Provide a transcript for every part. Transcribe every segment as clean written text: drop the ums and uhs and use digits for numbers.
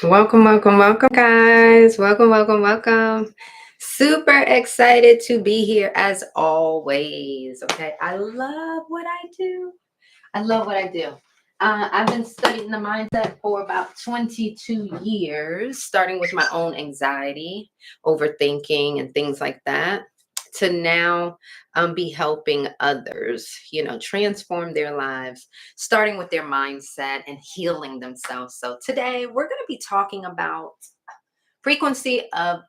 Welcome, welcome, welcome, guys. Welcome, welcome, welcome. Super excited to be here as always. Okay, I love what I do. I love what I do. I've been studying the mindset for about 22 years, starting with my own anxiety, overthinking, and things like that, to now be helping others, transform their lives, starting with their mindset and healing themselves. So today we're going to be talking about frequency of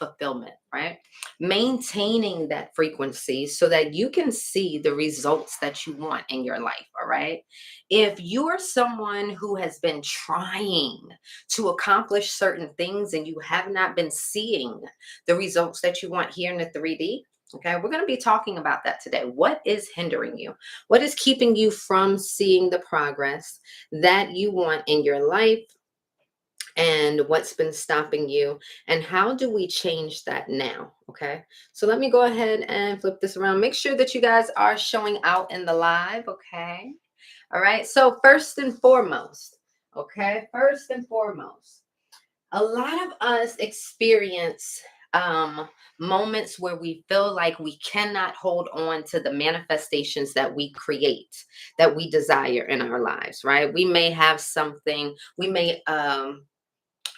fulfillment, right? Maintaining that frequency so that you can see the results that you want in your life. All right, if you're someone who has been trying to accomplish certain things and you have not been seeing the results that you want here in the 3D, okay, we're going to be talking about that today. What is hindering you? What is keeping you from seeing the progress that you want in your life, and what's been stopping you, and how do we change that now? Okay, so let me go ahead and flip this around. Make sure that you guys are showing out in the live. Okay, all right, so first and foremost, a lot of us experience um moments where we feel like we cannot hold on to the manifestations that we create, that we desire in our lives, right? We may have something, we may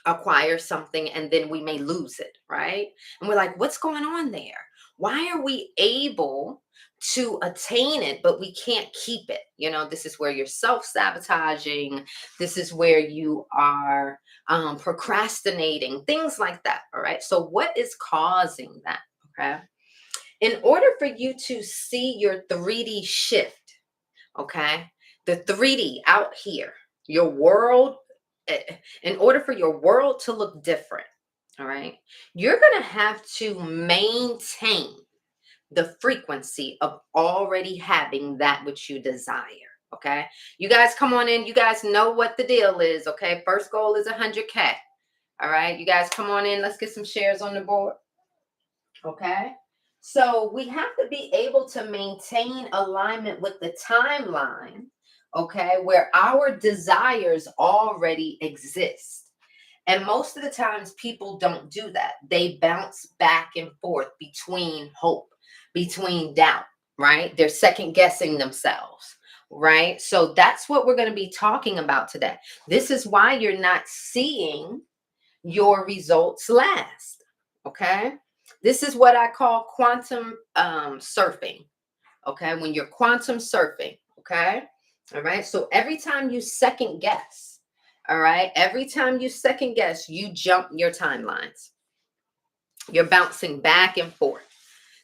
acquire something, and then we may lose it, right? And we're like, what's going on there? Why are we able to attain it, but we can't keep it? This is where you're self sabotaging. This is where you are procrastinating, things like that. All right. So, what is causing that? Okay. In order for you to see your 3D shift, okay, the 3D out here, your world, eh, in order for your world to look different, all right, you're going to have to maintain the frequency of already having that which you desire. Okay, you guys come on in. You guys know what the deal is. Okay, first goal is 100K. All right, you guys come on in. Let's get some shares on the board. Okay, so we have to be able to maintain alignment with the timeline, okay, where our desires already exist. And most of the times people don't do that. They bounce back and forth between hope, between doubt, right? They're second guessing themselves, right? So that's what we're going to be talking about today. This is why you're not seeing your results last. Okay, this is what I call quantum surfing. Okay, when you're quantum surfing. Okay, all right, so every time you second guess, all right, every time you second guess, you jump your timelines. You're bouncing back and forth.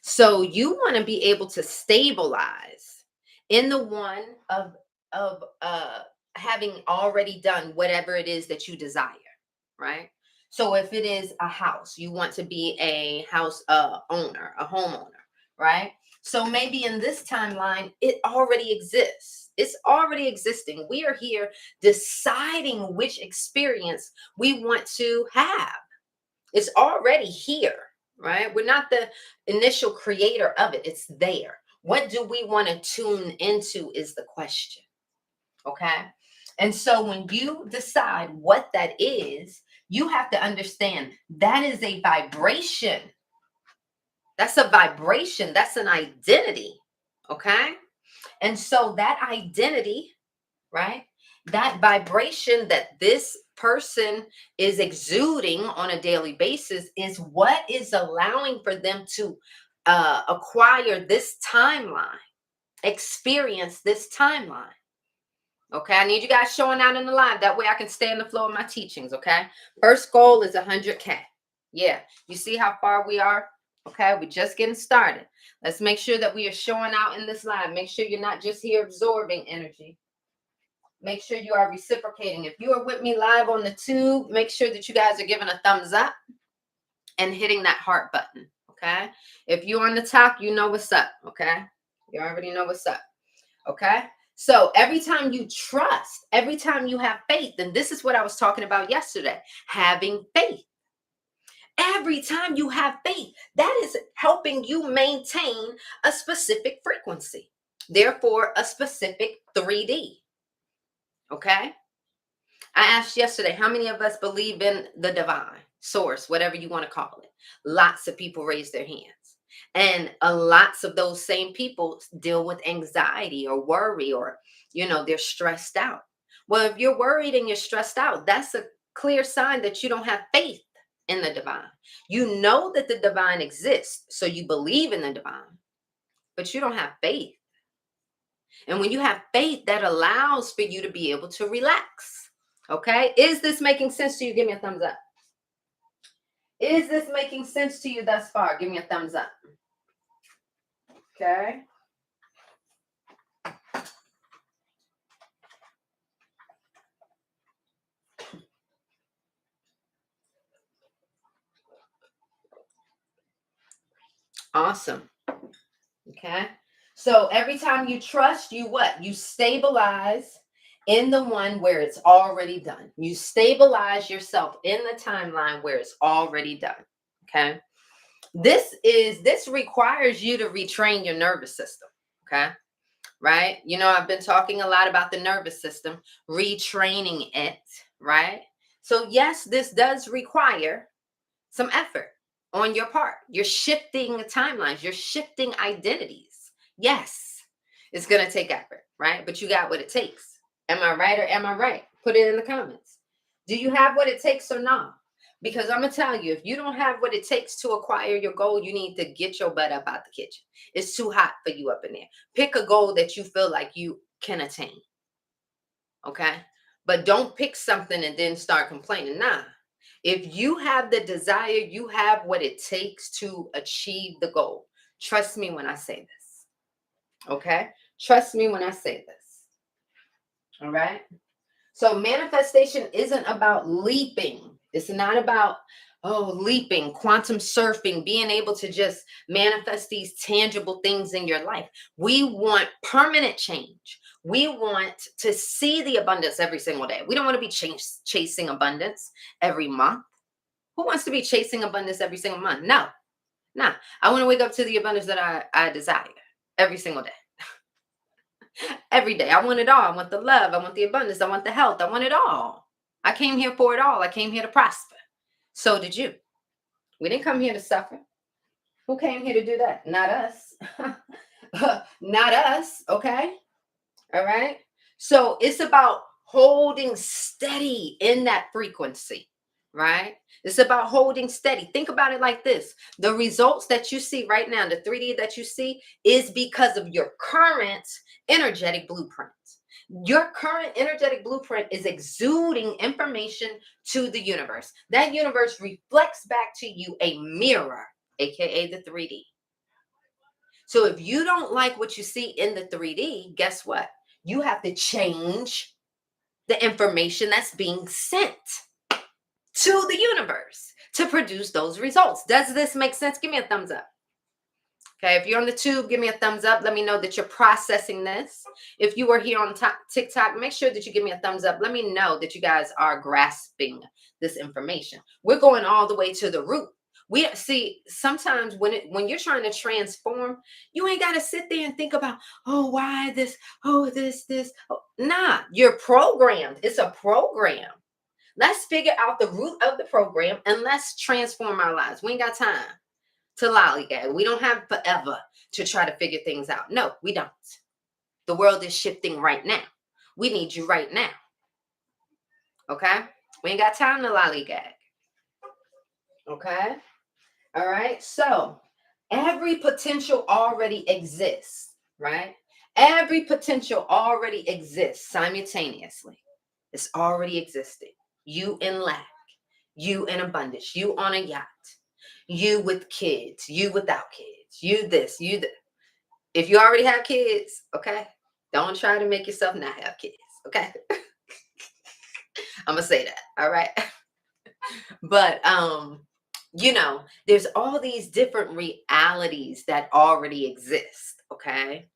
So you want to be able to stabilize in the one of having already done whatever it is that you desire, right? So if it is a house, you want to be a house owner, a homeowner, right? So maybe in this timeline, it already exists. It's already existing. We are here deciding which experience we want to have. It's already here, right? We're not the initial creator of it. It's there. What do we want to tune into is the question. Okay. And so when you decide what that is, you have to understand that is a vibration. That's a vibration. That's an identity. Okay. And so that identity, right? That vibration that this person is exuding on a daily basis is what is allowing for them to acquire this timeline, experience this timeline. Okay, I need you guys showing out in the live. That way I can stay in the flow of my teachings. Okay, first goal is 100K. Yeah, you see how far we are? Okay, we're just getting started. Let's make sure that we are showing out in this live. Make sure you're not just here absorbing energy. Make sure you are reciprocating. If you are with me live on the tube, make sure that you guys are giving a thumbs up and hitting that heart button. Okay, if you're on the top, you know what's up. Okay, you already know what's up. Okay. So every time you trust, every time you have faith, and this is what I was talking about yesterday, having faith. Every time you have faith, that is helping you maintain a specific frequency, therefore, a specific 3D. Okay. I asked yesterday, how many of us believe in the divine source, whatever you want to call it? Lots of people raise their hands. And lots of those same people deal with anxiety or worry, or, they're stressed out. Well, if you're worried and you're stressed out, that's a clear sign that you don't have faith in the divine. You know that the divine exists, so you believe in the divine, but you don't have faith. And when you have faith, that allows for you to be able to relax. Okay. Is this making sense to you? Give me a thumbs up. Is this making sense to you thus far? Give me a thumbs up. Okay. Awesome. Okay. So every time you trust, you what? You stabilize in the one where it's already done. You stabilize yourself in the timeline where it's already done. Okay. This requires you to retrain your nervous system. Okay. Right. I've been talking a lot about the nervous system, retraining it. Right. So yes, this does require some effort on your part. You're shifting timelines, you're shifting identities. Yes, it's going to take effort, right? But you got what it takes. Am I right or am I right? Put it in the comments. Do you have what it takes or not? Because I'm going to tell you, if you don't have what it takes to acquire your goal, you need to get your butt up out the kitchen. It's too hot for you up in there. Pick a goal that you feel like you can attain. Okay? But don't pick something and then start complaining. Nah. If you have the desire, you have what it takes to achieve the goal. Trust me when I say this. Okay? Trust me when I say this. All right? So manifestation isn't about leaping. It's not about, leaping, quantum surfing, being able to just manifest these tangible things in your life. We want permanent change. We want to see the abundance every single day. We don't want to be chasing abundance every month. Who wants to be chasing abundance every single month? No. I want to wake up to the abundance that I desire every single day. Every day. I want it all. I want the love. I want the abundance. I want the health. I want it all. I came here for it all. I came here to prosper. So did you. We didn't come here to suffer. Who came here to do that? Not us. Not us. Okay. All right. So it's about holding steady in that frequency, right? It's about holding steady. Think about it like this. The results that you see right now, the 3D that you see, is because of your current energetic blueprint. Your current energetic blueprint is exuding information to the universe. That universe reflects back to you a mirror, aka the 3D. So if you don't like what you see in the 3D, guess what? You have to change the information that's being sent to the universe to produce those results. Does this make sense? Give me a thumbs up. Okay, if you're on the tube, give me a thumbs up. Let me know that you're processing this. If you are here on TikTok, make sure that you give me a thumbs up. Let me know that you guys are grasping this information. We're going all the way to the root. We see sometimes when you're trying to transform, you ain't got to sit there and think about, why this, this. Oh, nah, you're programmed. It's a program. Let's figure out the root of the program and let's transform our lives. We ain't got time to lollygag. We don't have forever to try to figure things out. No, we don't. The world is shifting right now. We need you right now. Okay? We ain't got time to lollygag. Okay? All right? So, every potential already exists, right? Every potential already exists simultaneously. It's already existing. You in lack, you in abundance, you on a yacht, you with kids, you without kids, you this, you that. If you already have kids, okay, don't try to make yourself not have kids, okay? I'm gonna say that, all right? But there's all these different realities that already exist, okay?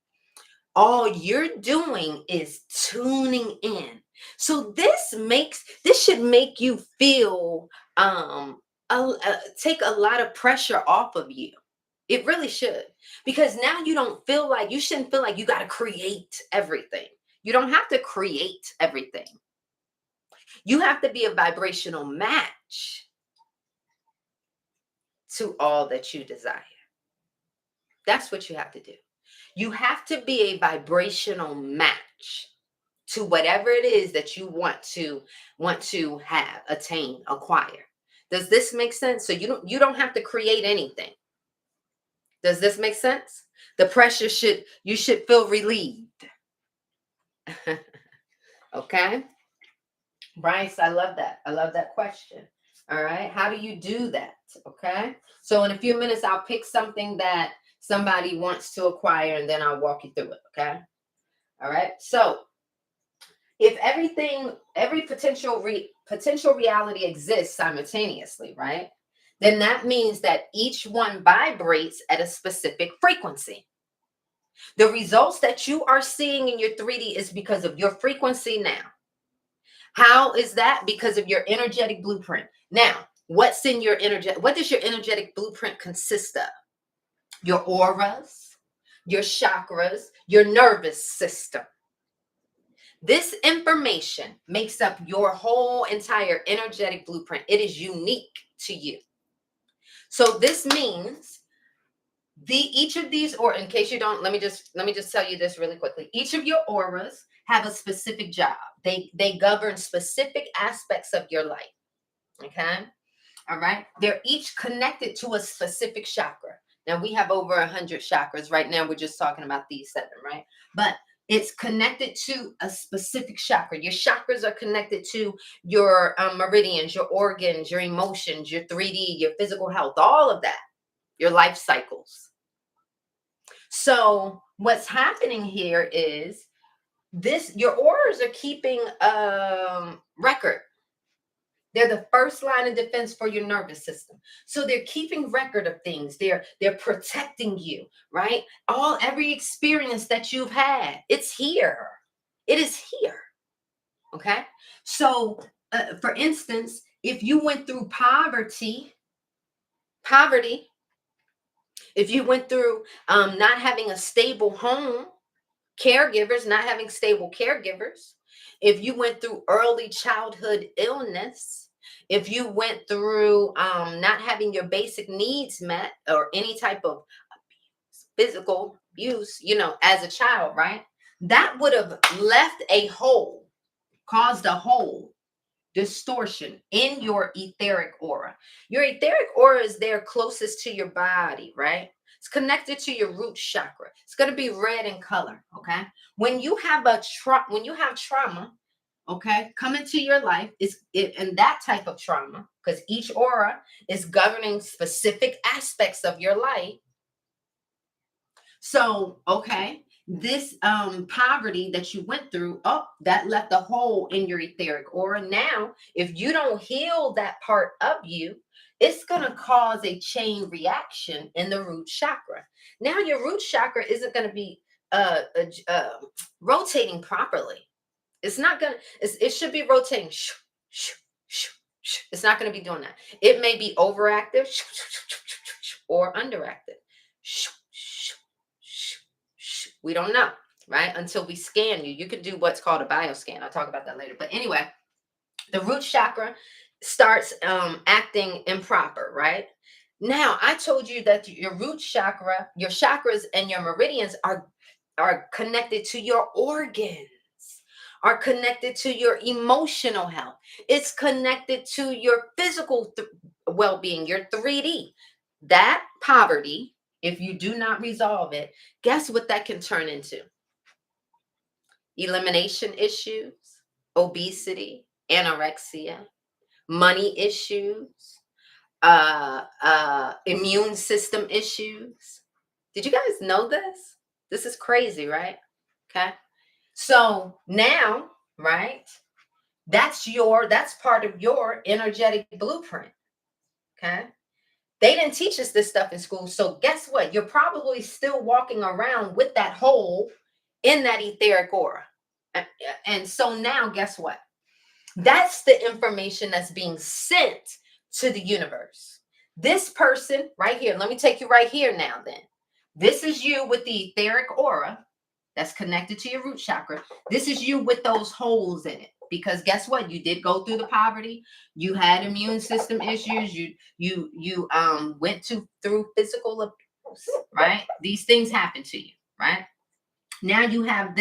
All you're doing is tuning in. So this should make you feel take a lot of pressure off of you. It really should, because now you shouldn't feel like you got to create everything. You don't have to create everything. You have to be a vibrational match to all that you desire. That's what you have to do. You have to be a vibrational match to whatever it is that you want to have, attain, acquire. Does this make sense? So you don't have to create anything. Does this make sense? The pressure you should feel relieved. Okay? Bryce, I love that. I love that question. All right. How do you do that? Okay. So in a few minutes, I'll pick something that somebody wants to acquire and then I'll walk you through it. Okay. All right. So if every potential reality exists simultaneously, right? Then that means that each one vibrates at a specific frequency. The results that you are seeing in your 3D is because of your frequency now. How is that? Because of your energetic blueprint. Now, what does your energetic blueprint consist of? Your auras, your chakras, your nervous system. This information makes up your whole entire energetic blueprint. It is unique to you. So this means each of these, or in case you don't, let me just tell you this really quickly. Each of your auras have a specific job. They govern specific aspects of your life. Okay. All right. They're each connected to a specific chakra. Now we have over 100 chakras. Right now we're just talking about these 7, right? But it's connected to a specific chakra. Your chakras are connected to your meridians, your organs, your emotions, your 3D, your physical health, all of that, your life cycles. So what's happening here is your auras are keeping record. They're the first line of defense for your nervous system. So they're keeping record of things. They're protecting you, right? Every experience that you've had, it's here. It is here. Okay. So for instance, if you went through poverty, if you went through not having a stable home, not having stable caregivers, if you went through early childhood illness, if you went through not having your basic needs met or any type of physical abuse, as a child, right? That would have left a hole, caused a hole, distortion in your etheric aura. Your etheric aura is there closest to your body, right? It's connected to your root chakra. It's going to be red in color, okay? When you have trauma, okay, come into your life, and that type of trauma, because each aura is governing specific aspects of your life. So, okay, this poverty that you went through, that left a hole in your etheric aura. Now, if you don't heal that part of you, it's going to cause a chain reaction in the root chakra. Now, your root chakra isn't going to be rotating properly. It's not going to, it should be rotating. It's not going to be doing that. It may be overactive or underactive. We don't know, right? Until we scan you. You can do what's called a bioscan. I'll talk about that later. But anyway, the root chakra starts acting improper, right? Now, I told you that your root chakra, your chakras and your meridians are connected to your organs, are connected to your emotional health. It's connected to your physical well-being, your 3D. That poverty, if you do not resolve it, guess what that can turn into? Elimination issues, obesity, anorexia, money issues, immune system issues. Did you guys know this? This is crazy, right? Okay. So now, right, that's part of your energetic blueprint. Okay. They didn't teach us this stuff in school. So guess what? You're probably still walking around with that hole in that etheric aura. And so now, guess what? That's the information that's being sent to the universe. This person right here, let me take you right here now then. This is you with the etheric aura that's connected to your root chakra. This is you with those holes in it. because guess what? You did go through the poverty. You had immune system issues. You went through physical abuse, right? These things happen to you, right? Now you have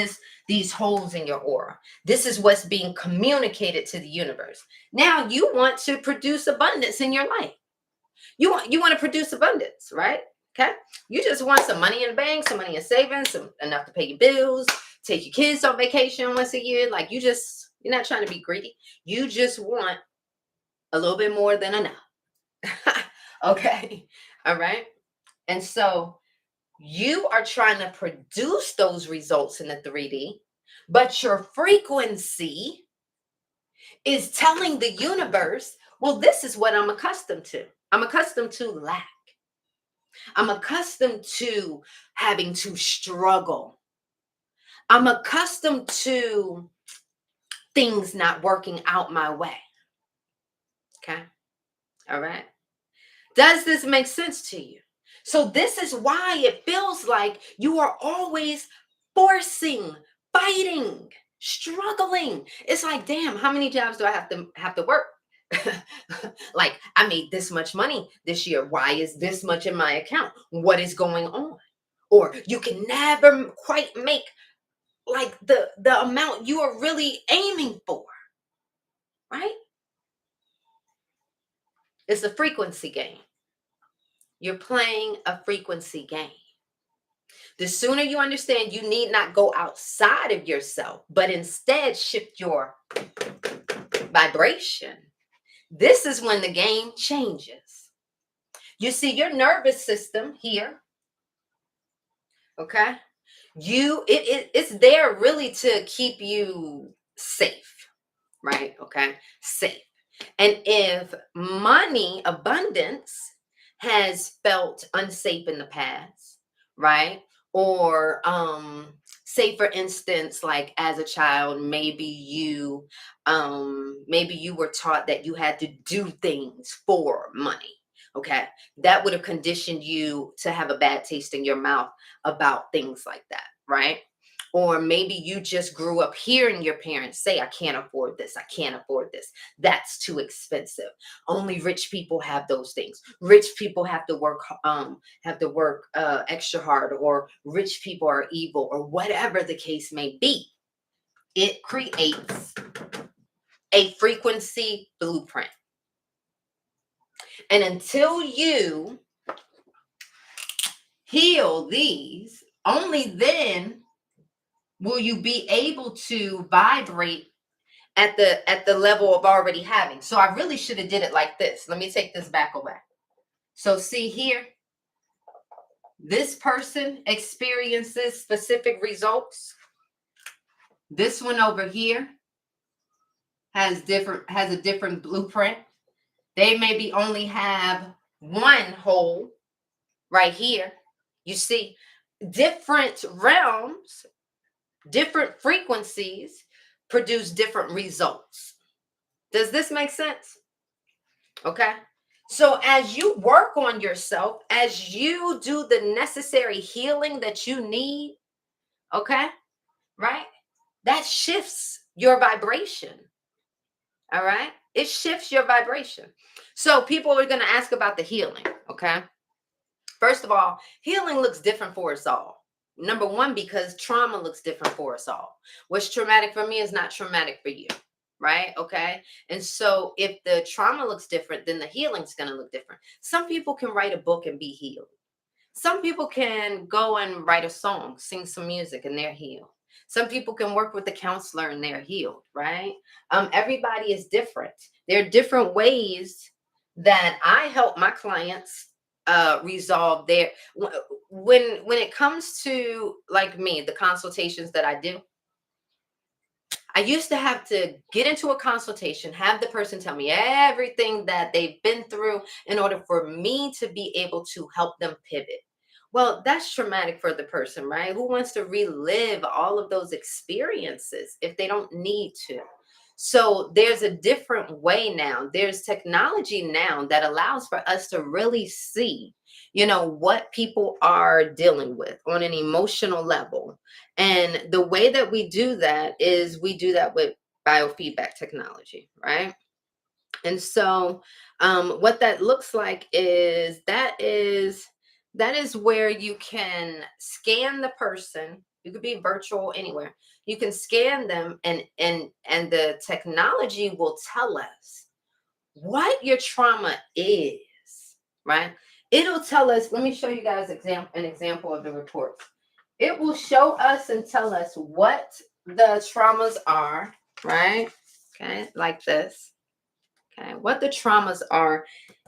these holes in your aura. This is what's being communicated to the universe. Now you want to produce abundance in your life. You want to produce abundance, right? Okay. You just want some money in the bank, some money in savings, some enough to pay your bills, take your kids on vacation once a year. Like you're not trying to be greedy. You just want a little bit more than enough. Okay. All right. And so you are trying to produce those results in the 3D, but your frequency is telling the universe, well, this is what I'm accustomed to. I'm accustomed to lack. I'm accustomed to having to struggle. I'm accustomed to things not working out my way. Okay. All right. Does this make sense to you? So this is why it feels like you are always forcing, fighting, struggling. It's like, damn, how many jobs do I have to work? Like, I made this much money this year. Why is this much in my account? What is going on? Or you can never quite make like the amount you are really aiming for, right? It's a frequency game. You're playing a frequency game. The sooner you understand you need not go outside of yourself, but instead shift your vibration, this is when the game changes. You see, your nervous system here, okay? It's there really to keep you safe, right? Okay, safe. And if money abundance has felt unsafe in the past, right? Or say for instance, like as a child, maybe you were taught that you had to do things for money. Okay, that would have conditioned you to have a bad taste in your mouth about things like that, right? Or maybe you just grew up hearing your parents say, I can't afford this, I can't afford this, that's too expensive. Only rich people have those things. Rich people have to work extra hard, or rich people are evil, or whatever the case may be. It creates a frequency blueprint. And until you heal these, only then will you be able to vibrate at the level of already having. So I really should have did it like this. Let me take this back away. So see here, this person experiences specific results. This one over here has a different blueprint. They maybe only have one hole right here. You see, different realms, different frequencies produce different results. Does this make sense? Okay. So as you work on yourself, as you do the necessary healing that you need, okay, right? That shifts your vibration. All right. It shifts your vibration. So people are going to ask about the healing. Okay. First of all, healing looks different for us all. Number one, because trauma looks different for us all. What's traumatic for me is not traumatic for you. Right. Okay. And so if the trauma looks different, then the healing's going to look different. Some people can write a book and be healed. Some people can go and write a song, sing some music, and they're healed. Some people can work with a counselor and they're healed, right? Everybody is different. There are different ways that I help my clients resolve their when it comes to like me, the consultations that I do. I used to have to get into a consultation, have the person tell me everything that they've been through in order for me to be able to help them pivot. Well, that's traumatic for the person, right? Who wants to relive all of those experiences if they don't need to? So there's a different way now. There's technology now that allows for us to really see, what people are dealing with on an emotional level. And the way that we do that is we do that with biofeedback technology, right? And so what that looks like is that is where you can scan the person. You could be virtual anywhere. You can scan them, and the technology will tell us what your trauma is, right? It'll tell us, let me show you guys an example of the report. It will show us and tell us what the traumas are, right? Okay, like this. Okay, what the traumas are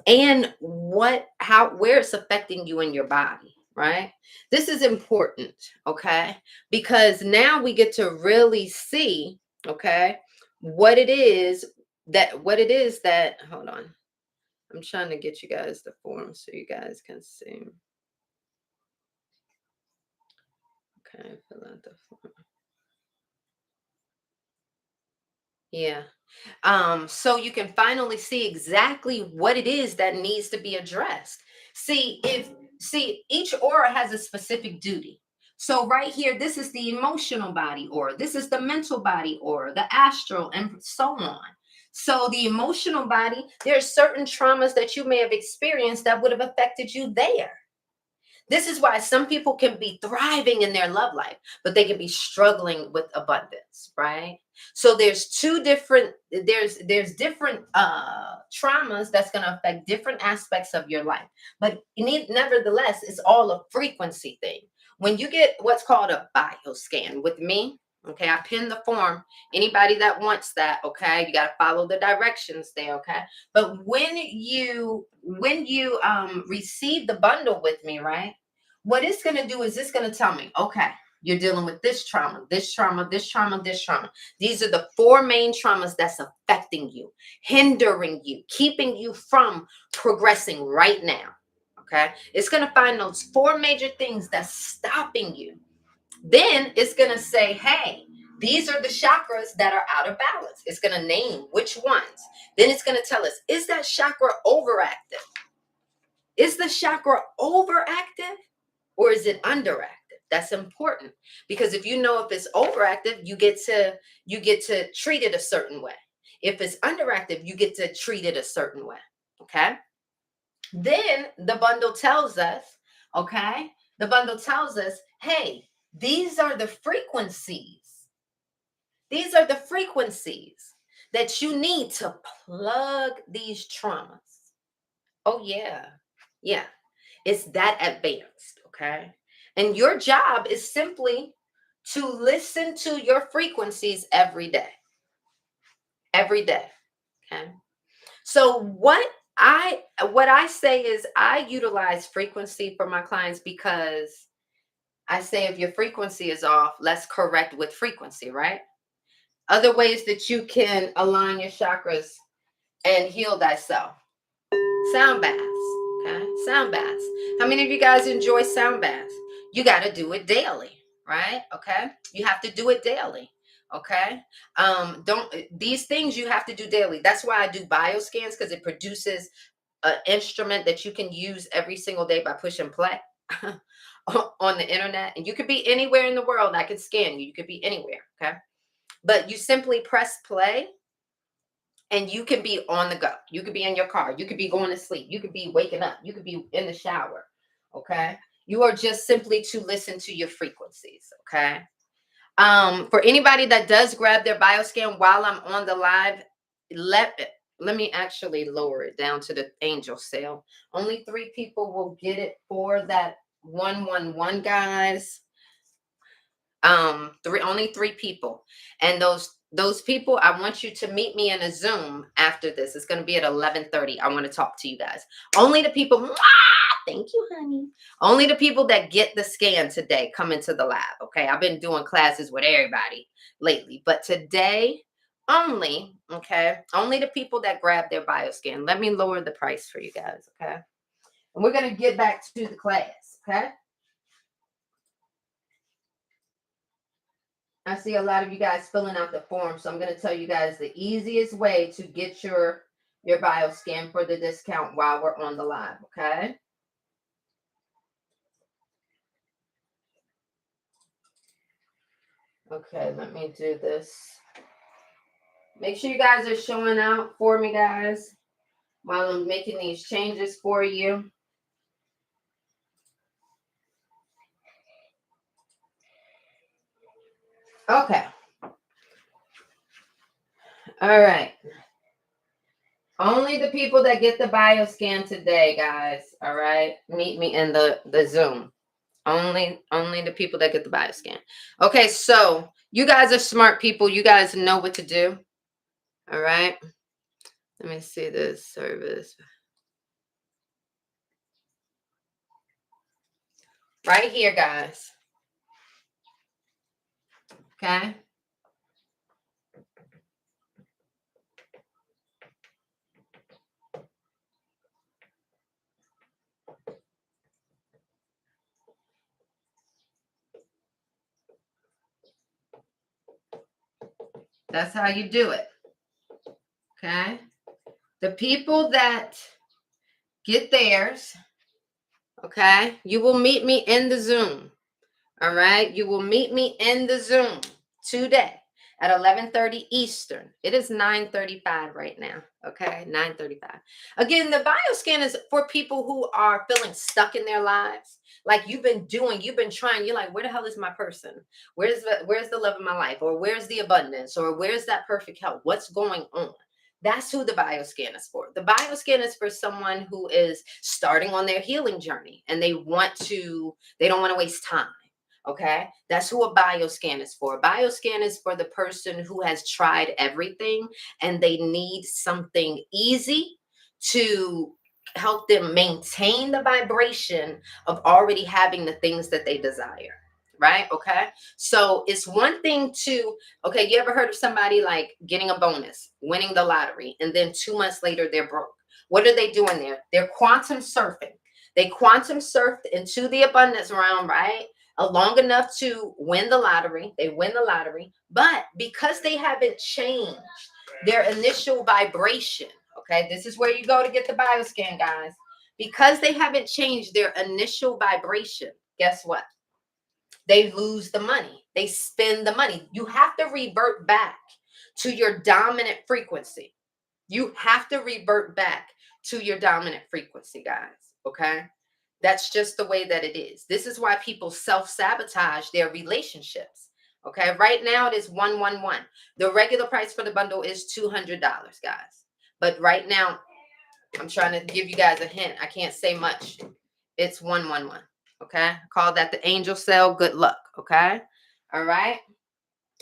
and where it's affecting you in your body, right? This is important, okay? Because now we get to really see, okay, what it is that hold on. I'm trying to get you guys the form so you guys can see. Okay, fill out the form. Yeah. So you can finally see exactly what it is that needs to be addressed. See, each aura has a specific duty. So right here, this is the emotional body aura, this is the mental body aura, the astral, and so on. So the emotional body, there are certain traumas that you may have experienced that would have affected you there. This is why some people can be thriving in their love life, but they can be struggling with abundance, right? So there's different traumas that's going to affect different aspects of your life. But nevertheless, it's all a frequency thing. When you get what's called a bioscan with me, okay, I pin the form. Anybody that wants that, okay, you got to follow the directions there, okay? But when you receive the bundle with me, right? What it's going to do is it's going to tell me, okay, you're dealing with this trauma, this trauma, this trauma, this trauma. These are the four main traumas that's affecting you, hindering you, keeping you from progressing right now. Okay. It's going to find those four major things that's stopping you. Then it's going to say, hey, these are the chakras that are out of balance. It's going to name which ones. Then it's going to tell us, is that chakra overactive? Is the chakra overactive? Or is it underactive? That's important, because if you know if it's overactive, you get to treat it a certain way. If it's underactive, you get to treat it a certain way. Okay. Then the bundle tells us, okay, the bundle tells us, hey, these are the frequencies. These are the frequencies that you need to plug these traumas. Oh, yeah. Yeah. It's that advanced, okay? And your job is simply to listen to your frequencies every day. Every day. Okay. So what I say is I utilize frequency for my clients because I say if your frequency is off, let's correct with frequency, right? Other ways that you can align your chakras and heal thyself. Sound baths. Okay. Sound baths. How many of you guys enjoy sound baths? You got to do it daily, right? Okay. You have to do it daily. Okay. Don't these things you have to do daily. That's why I do bioscans, because it produces an instrument that you can use every single day by pushing play on the internet. And you could be anywhere in the world. I could scan you. You could be anywhere. Okay. But you simply press play and you can be on the go. You could be in your car. You could be going to sleep. You could be waking up. You could be in the shower. Okay. You are just simply to listen to your frequencies. Okay. For anybody that does grab their bioscan while I'm on the live, let let me actually lower it down to the angel sale. Only 3 people will get it for that 111, guys. Only 3 people, and those people, I want you to meet me in a Zoom after this. It's going to be at 11:30. I want to talk to you guys. Only the people, thank you, honey. Only the people that get the scan today come into the lab. Okay, I've been doing classes with everybody lately, but today only. Okay, only the people that grab their bioscan. Let me lower the price for you guys. Okay, and we're going to get back to the class. Okay. I see a lot of you guys filling out the form, so I'm going to tell you guys the easiest way to get your bioscan for the discount while we're on the live, okay? Okay, let me do this. Make sure you guys are showing out for me, guys, while I'm making these changes for you. Okay. All right. Only the people that get the bioscan today, guys. All right. Meet me in the Zoom. Only the people that get the bioscan. Okay, so you guys are smart people. You guys know what to do. All right. Let me see this service. Right here, guys. Okay. That's how you do it. Okay. The people that get theirs, okay, you will meet me in the Zoom. All right. You will meet me in the Zoom today at 11:30 Eastern. It is 9:35 right now. Okay. 9:35. Again, the bioscan is for people who are feeling stuck in their lives. Like you've been trying, you're like, where the hell is my person? Where's the love of my life? Or where's the abundance? Or where's that perfect health? What's going on? That's who the bioscan is for. The bioscan is for someone who is starting on their healing journey and they don't want to waste time. Okay, that's who a bioscan is for. Bioscan is for the person who has tried everything and they need something easy to help them maintain the vibration of already having the things that they desire. Right? Okay. So it's one thing to, okay, you ever heard of somebody like getting a bonus, winning the lottery, and then 2 months later they're broke? What are they doing there? They're quantum surfing. They quantum surfed into the abundance realm, right? Long enough to win the lottery. They win the lottery, but because they haven't changed their initial vibration, okay, this is where you go to get the bioscan, guys. Because they haven't changed their initial vibration, guess what? They lose the money. They spend the money. You have to revert back to your dominant frequency. You have to revert back to your dominant frequency, guys. Okay. That's just the way that it is. This is why people self sabotage their relationships. Okay. Right now it is 111. The regular price for the bundle is $200, guys. But right now, I'm trying to give you guys a hint. I can't say much. It's 111. Okay. Call that the angel cell. Good luck. Okay. All right.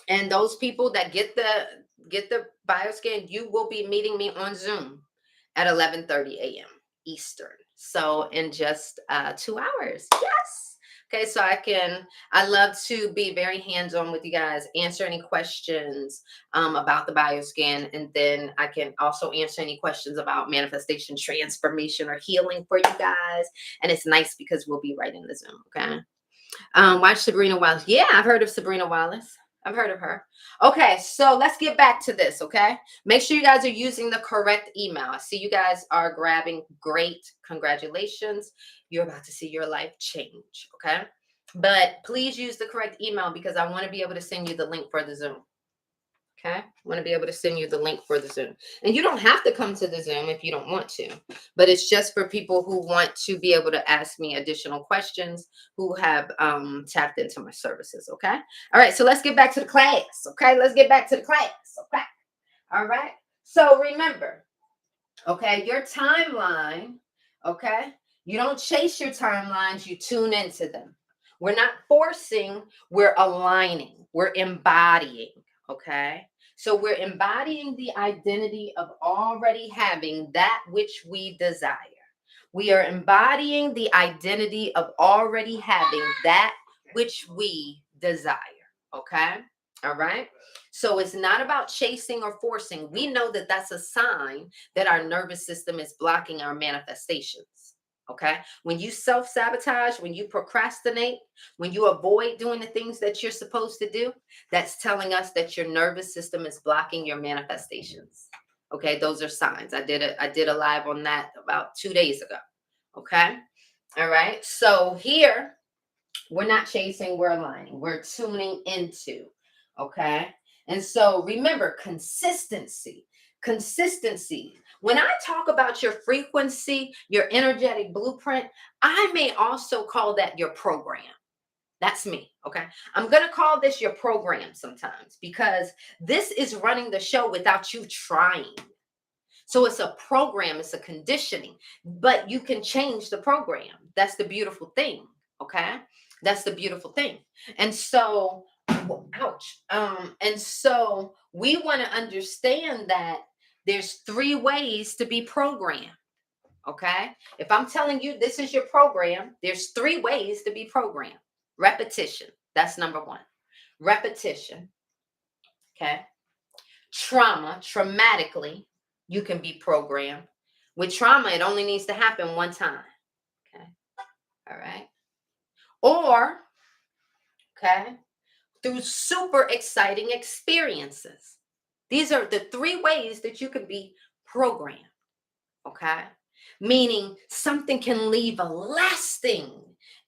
And those people that get the bioscan, you will be meeting me on Zoom at 11:30 a.m. Eastern. So in just 2 hours. Yes. Okay, so I love to be very hands-on with you guys, answer any questions about the bioscan, and then I can also answer any questions about manifestation, transformation, or healing for you guys. And it's nice because we'll be right in the Zoom. Okay. Watch Sabrina Wallace. Yeah, I've heard of Sabrina Wallace. I've heard of her. Okay, so let's get back to this, okay? Make sure you guys are using the correct email. I see you guys are grabbing. Great. Congratulations. You're about to see your life change, okay? But please use the correct email because I want to be able to send you the link for the Zoom. Okay, I want to be able to send you the link for the Zoom. And you don't have to come to the Zoom if you don't want to, but it's just for people who want to be able to ask me additional questions who have tapped into my services. Okay. All right. So let's get back to the class. Okay. Let's get back to the class. Okay. All right. So remember, okay, your timeline, okay, you don't chase your timelines, you tune into them. We're not forcing, we're aligning, we're embodying, okay? So we're embodying the identity of already having that which we desire. We are embodying the identity of already having that which we desire, okay? All right. So it's not about chasing or forcing. We know that that's a sign that our nervous system is blocking our manifestations. Okay. When you self sabotage, when you procrastinate, when you avoid doing the things that you're supposed to do, that's telling us that your nervous system is blocking your manifestations. Okay. Those are signs. I did a live on that about 2 days ago. Okay. All right. So here we're not chasing, we're aligning, we're tuning into. Okay. And so remember, consistency, consistency. When I talk about your frequency, your energetic blueprint, I may also call that your program. That's me. Okay. I'm going to call this your program sometimes because this is running the show without you trying. So it's a program, it's a conditioning, but you can change the program. That's the beautiful thing. Okay. That's the beautiful thing. And so, ouch. And so we want to understand that there's three ways to be programmed. Okay. If I'm telling you this is your program, there's three ways to be programmed. Repetition. That's number one. Repetition. Okay. Traumatically, you can be programmed. With trauma, it only needs to happen one time. Okay. All right. Or, okay, through super exciting experiences. These are the three ways that you can be programmed. Okay. Meaning something can leave a lasting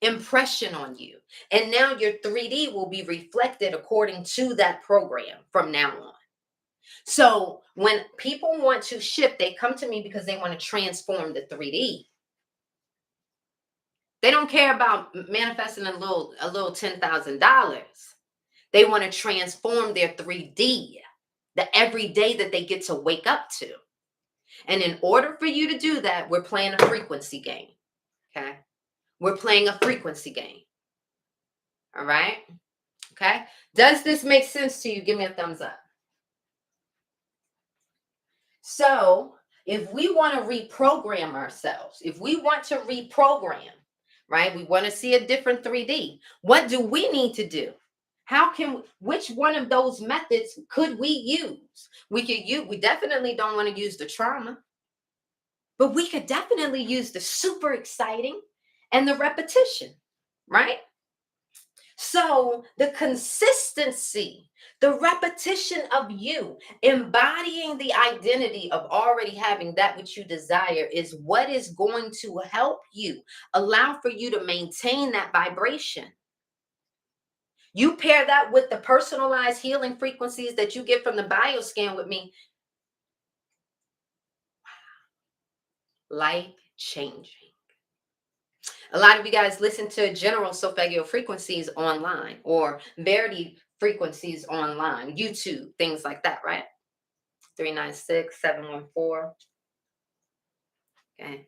impression on you. And now your 3D will be reflected according to that program from now on. So when people want to shift, they come to me because they want to transform the 3D. They don't care about manifesting a little $10,000. They want to transform their 3D, the everyday that they get to wake up to. And in order for you to do that, we're playing a frequency game. Okay. We're playing a frequency game. All right. Okay. Does this make sense to you? Give me a thumbs up. So if we want to reprogram ourselves, if we want to reprogram, right, we want to see a different 3D, what do we need to do? Which one of those methods could we use? We definitely don't want to use the trauma, but we could definitely use the super exciting and the repetition, right? So the consistency, the repetition of you embodying the identity of already having that which you desire is what is going to help you allow for you to maintain that vibration. You pair that with the personalized healing frequencies that you get from the bioscan with me. Life changing. A lot of you guys listen to general solfeggio frequencies online or Verity frequencies online, YouTube, things like that, right? 396-714. Okay.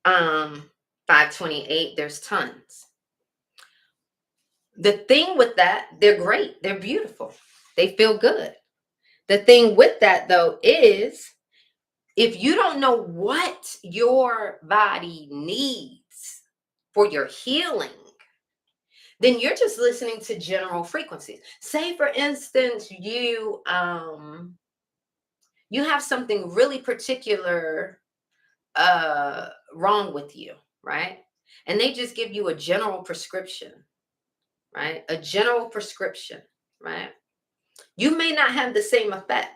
528, there's tons. The thing with that, they're great. They're beautiful. They feel good. The thing with that though is if you don't know what your body needs for your healing, then you're just listening to general frequencies. Say for instance, you have something really particular wrong with you, right? And they just give you a general prescription, right? A general prescription, right? You may not have the same effect.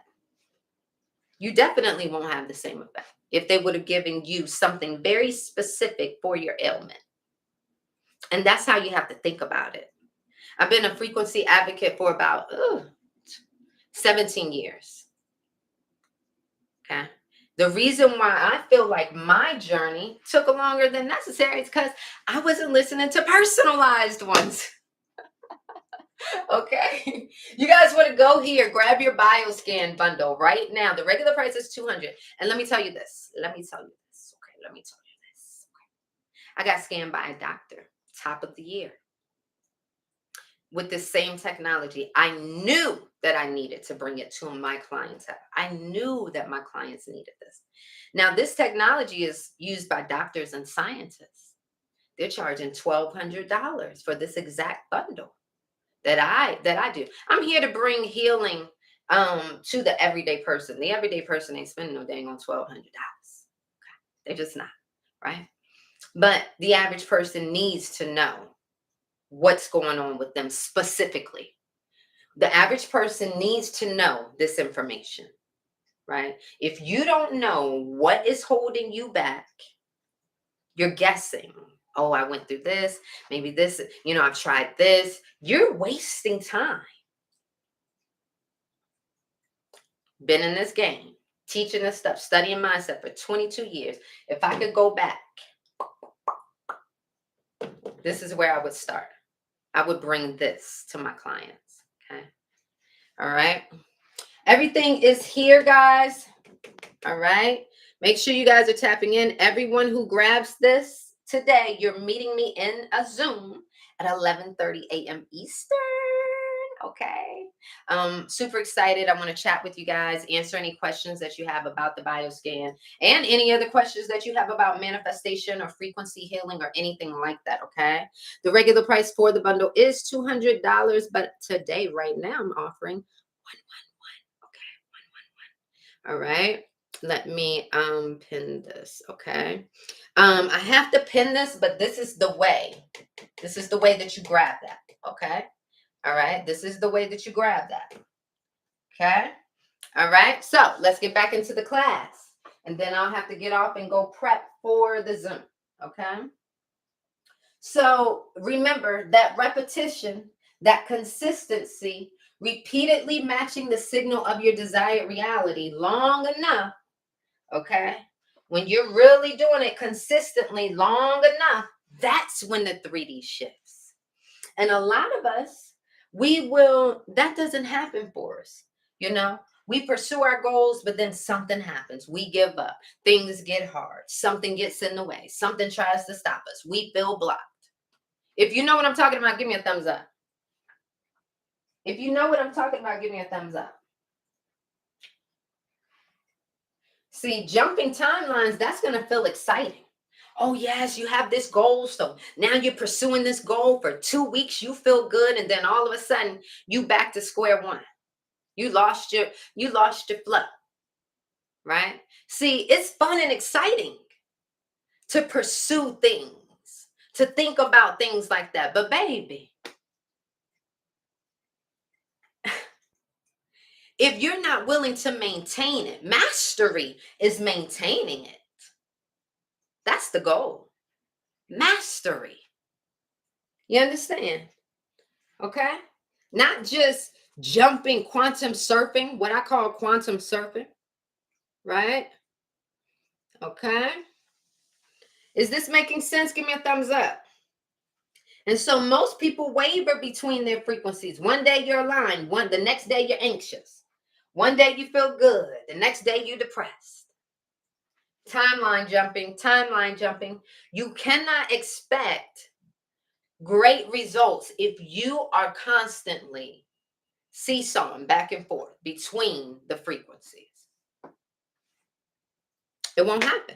You definitely won't have the same effect if they would have given you something very specific for your ailment. And that's how you have to think about it. I've been a frequency advocate for about 17 years. Okay. The reason why I feel like my journey took longer than necessary is because I wasn't listening to personalized ones. Okay. You guys want to go here, grab your bioscan bundle right now. The regular price is $200. And let me tell you this. Okay. Let me tell you this. Okay. I got scanned by a doctor, top of the year, with the same technology. I knew that I needed to bring it to my clientele. I knew that my clients needed this. Now, this technology is used by doctors and scientists. They're charging $1,200 for this exact bundle that I do. I'm here to bring healing to the everyday person. The everyday person ain't spending no dang on $1,200. Okay. They're just not, right? But the average person needs to know what's going on with them specifically. The average person needs to know this information, right? If you don't know what is holding you back, you're guessing. Oh, I went through this. Maybe this, I've tried this. You're wasting time. been in this game, teaching this stuff, studying mindset for 22 years. If I could go back, this is where I would start. I would bring this to my clients. Okay. All right. Everything is here, guys. All right. Make sure you guys are tapping in. Everyone who grabs this today, you're meeting me in a Zoom at 11:30 a.m. Eastern. Okay. Super excited. I want to chat with you guys, answer any questions that you have about the bioscan and any other questions that you have about manifestation or frequency healing or anything like that. Okay. The regular price for the bundle is $200, but today, right now, I'm offering 111. Okay. 111. All right. Let me pin this. Okay. I have to pin this, but this is the way. This is the way that you grab that. Okay. All right. This is the way that you grab that. Okay. All right. So let's get back into the class. And then I'll have to get off and go prep for the Zoom. Okay. So remember that repetition, that consistency, repeatedly matching the signal of your desired reality long enough. Okay. When you're really doing it consistently long enough, that's when the 3D shifts. And a lot of us, that doesn't happen for us. You know, we pursue our goals, but then something happens. We give up. Things get hard. Something gets in the way. Something tries to stop us. We feel blocked. If you know what I'm talking about, give me a thumbs up. If you know what I'm talking about, give me a thumbs up. See, jumping timelines, that's going to feel exciting. Oh, yes, you have this goal. So now you're pursuing this goal for 2 weeks. You feel good. And then all of a sudden, you back to square one. You lost your flow. Right? See, it's fun and exciting to pursue things, to think about things like that. But baby, if you're not willing to maintain it, mastery is maintaining it. That's the goal. Mastery. You understand? Okay? Not just jumping, quantum surfing, what I call quantum surfing, right? Okay? Is this making sense? Give me a thumbs up. And so most people waver between their frequencies. One day you're aligned, the next day you're anxious. One day you feel good, the next day you're depressed. Timeline jumping. You cannot expect great results if you are constantly seesawing back and forth between the frequencies. It won't happen.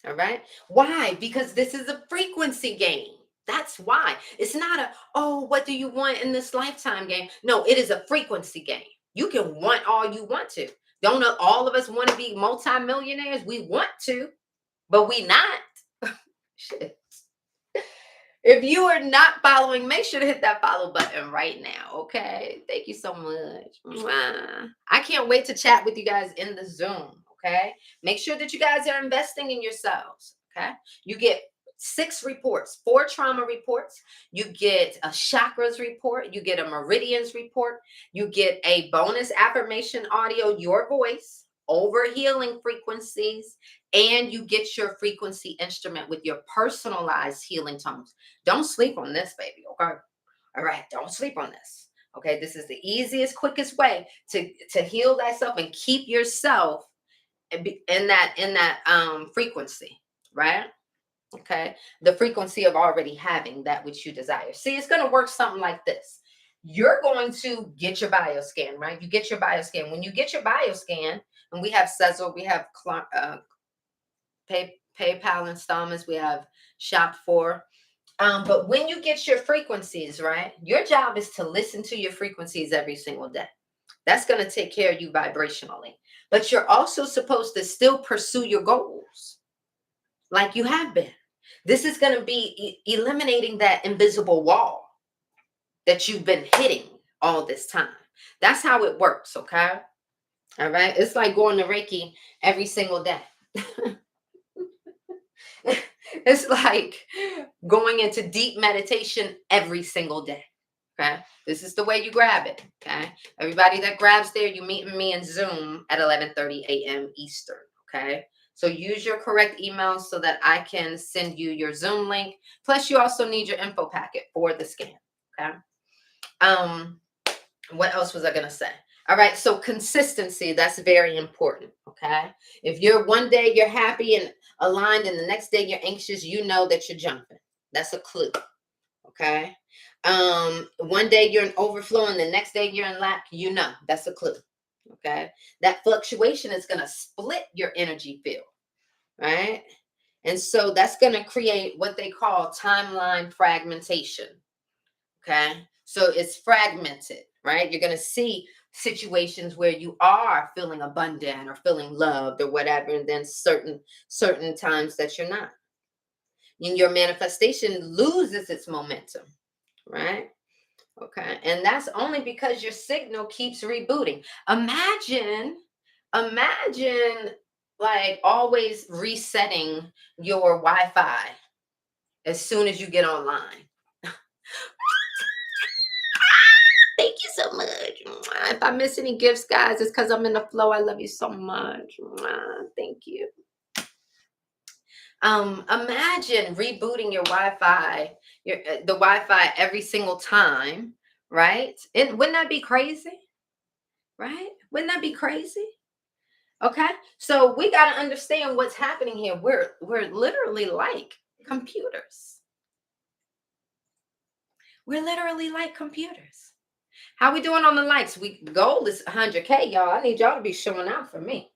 All right. Why? Because this is a frequency game. That's why. It's not what do you want in this lifetime game? No, it is a frequency game. You can want all you want to. Don't all of us want to be multimillionaires? We want to, but we not. Shit. If you are not following, make sure to hit that follow button right now. Okay. Thank you so much. Mwah. I can't wait to chat with you guys in the Zoom. Okay. Make sure that you guys are investing in yourselves. Okay. You get 6 reports, 4 trauma reports. You get a chakras report. You get a meridians report. You get a bonus affirmation audio, your voice, over healing frequencies, and you get your frequency instrument with your personalized healing tones. Don't sleep on this, baby. Okay. All right. Don't sleep on this. Okay. This is the easiest, quickest way to heal thyself and keep yourself in that frequency, right? Okay. The frequency of already having that which you desire. See, it's going to work something like this. You're going to get your bioscan, right? You get your bioscan. When you get your bioscan, and we have Sezzle, we have PayPal installments, we have Shop for. But when you get your frequencies, right, your job is to listen to your frequencies every single day. That's going to take care of you vibrationally. But you're also supposed to still pursue your goals like you have been. This is going to be eliminating that invisible wall that you've been hitting all this time. That's how it works, okay? All right? It's like going to Reiki every single day. It's like going into deep meditation every single day. Okay. This is the way you grab it. Okay. Everybody that grabs there, you meet me in Zoom at 11:30 a.m. Eastern. Okay. So use your correct email so that I can send you your Zoom link. Plus, you also need your info packet for the scan. Okay. Um, what else was I gonna say? All right, so consistency, that's very important. Okay. If you're one day you're happy and aligned, and the next day you're anxious, you know that you're jumping. That's a clue. Okay. One day you're in overflow and the next day you're in lack, you know, that's a clue. Okay. That fluctuation is gonna split your energy field, right? And so that's gonna create what they call timeline fragmentation. Okay. So it's fragmented, right? You're going to see situations where you are feeling abundant or feeling loved or whatever, and then certain times that you're not. And your manifestation loses its momentum, right? Okay. And that's only because your signal keeps rebooting. Imagine like always resetting your Wi-Fi as soon as you get online. Thank you so much. Mwah. If I miss any gifts, guys, it's because I'm in the flow. I love you so much. Mwah. Thank you. Imagine rebooting your Wi-Fi, the Wi-Fi every single time, right? And wouldn't that be crazy? Right? Wouldn't that be crazy? Okay. So we got to understand what's happening here. We're literally like computers. We're literally like computers. How we doing on the likes? We goal is 100K, y'all. I need y'all to be showing out for me.